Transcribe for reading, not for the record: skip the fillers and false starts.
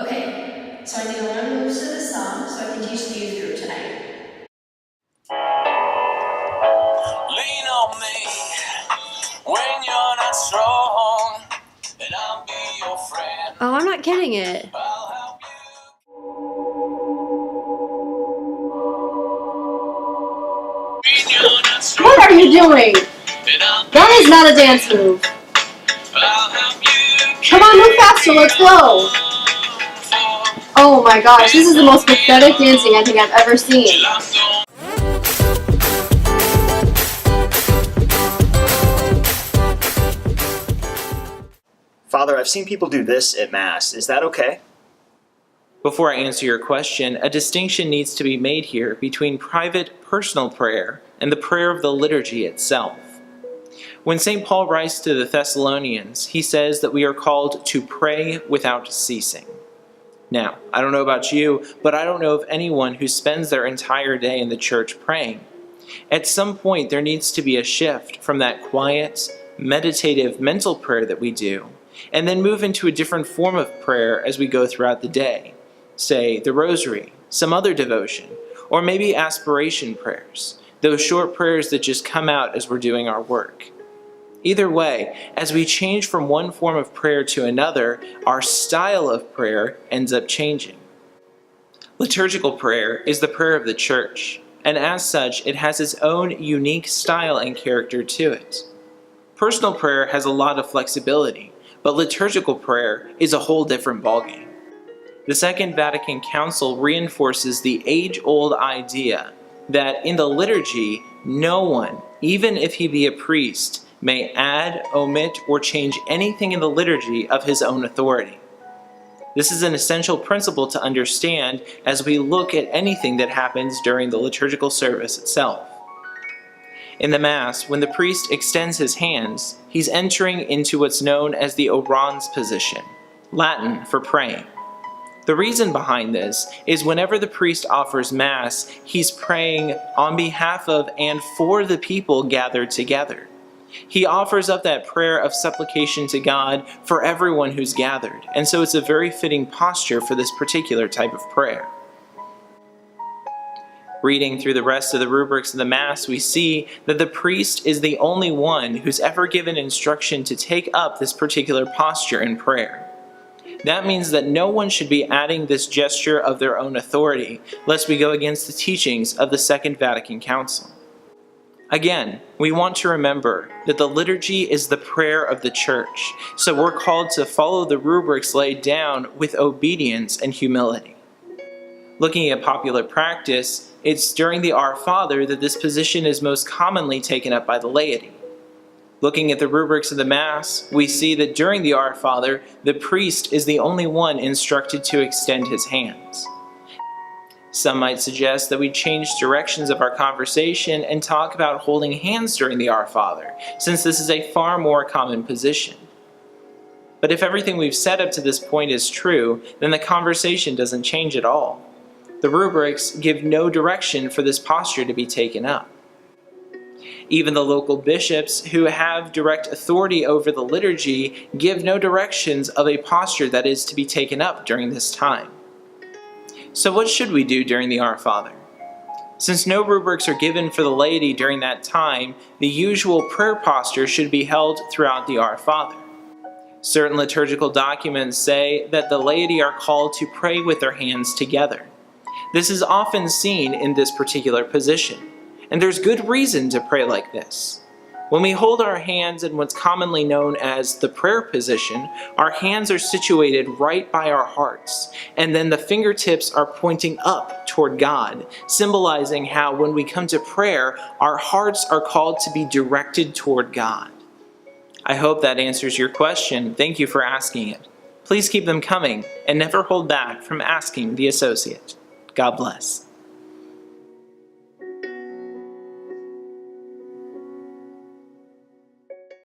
Okay, so I need to learn moves to the song so I can teach the youth group tonight. Lean on me when you're not strong, and I'll be your friend. Oh, I'm not getting it. I'll help you. When you're not strong, What are you doing? and I'll be That is not a dance move. I'll help you. Come on, move faster, let's go. Oh my gosh, this is the most pathetic dancing I think I've ever seen. Father, I've seen people do this at Mass. Is that okay? Before I answer your question, a distinction needs to be made here between private, personal prayer and the prayer of the liturgy itself. When St. Paul writes to the Thessalonians, he says that we are called to pray without ceasing. Now, I don't know about you, but I don't know of anyone who spends their entire day in the church praying. At some point, there needs to be a shift from that quiet, meditative, mental prayer that we do, and then move into a different form of prayer as we go throughout the day. Say, the Rosary, some other devotion, or maybe aspiration prayers, those short prayers that just come out as we're doing our work. Either way, as we change from one form of prayer to another, our style of prayer ends up changing. Liturgical prayer is the prayer of the Church, and as such, it has its own unique style and character to it. Personal prayer has a lot of flexibility, but liturgical prayer is a whole different ballgame. The Second Vatican Council reinforces the age-old idea that in the liturgy, no one, even if he be a priest, may add, omit, or change anything in the liturgy of his own authority. This is an essential principle to understand as we look at anything that happens during the liturgical service itself. In the Mass, when the priest extends his hands, he's entering into what's known as the orans position, Latin for praying. The reason behind this is whenever the priest offers Mass, he's praying on behalf of and for the people gathered together. He offers up that prayer of supplication to God for everyone who's gathered, and so it's a very fitting posture for this particular type of prayer. Reading through the rest of the rubrics of the Mass, we see that the priest is the only one who's ever given instruction to take up this particular posture in prayer. That means that no one should be adding this gesture of their own authority, lest we go against the teachings of the Second Vatican Council. Again, we want to remember that the liturgy is the prayer of the Church, so we're called to follow the rubrics laid down with obedience and humility. Looking at popular practice, it's during the Our Father that this position is most commonly taken up by the laity. Looking at the rubrics of the Mass, we see that during the Our Father, the priest is the only one instructed to extend his hands. Some might suggest that we change directions of our conversation and talk about holding hands during the Our Father, since this is a far more common position. But if everything we've said up to this point is true, then the conversation doesn't change at all. The rubrics give no direction for this posture to be taken up. Even the local bishops, who have direct authority over the liturgy, give no directions of a posture that is to be taken up during this time. So what should we do during the Our Father? Since no rubrics are given for the laity during that time, the usual prayer posture should be held throughout the Our Father. Certain liturgical documents say that the laity are called to pray with their hands together. This is often seen in this particular position, and there's good reason to pray like this. When we hold our hands in what's commonly known as the prayer position, our hands are situated right by our hearts, and then the fingertips are pointing up toward God, symbolizing how when we come to prayer, our hearts are called to be directed toward God. I hope that answers your question. Thank you for asking it. Please keep them coming, and never hold back from asking the associate. God bless.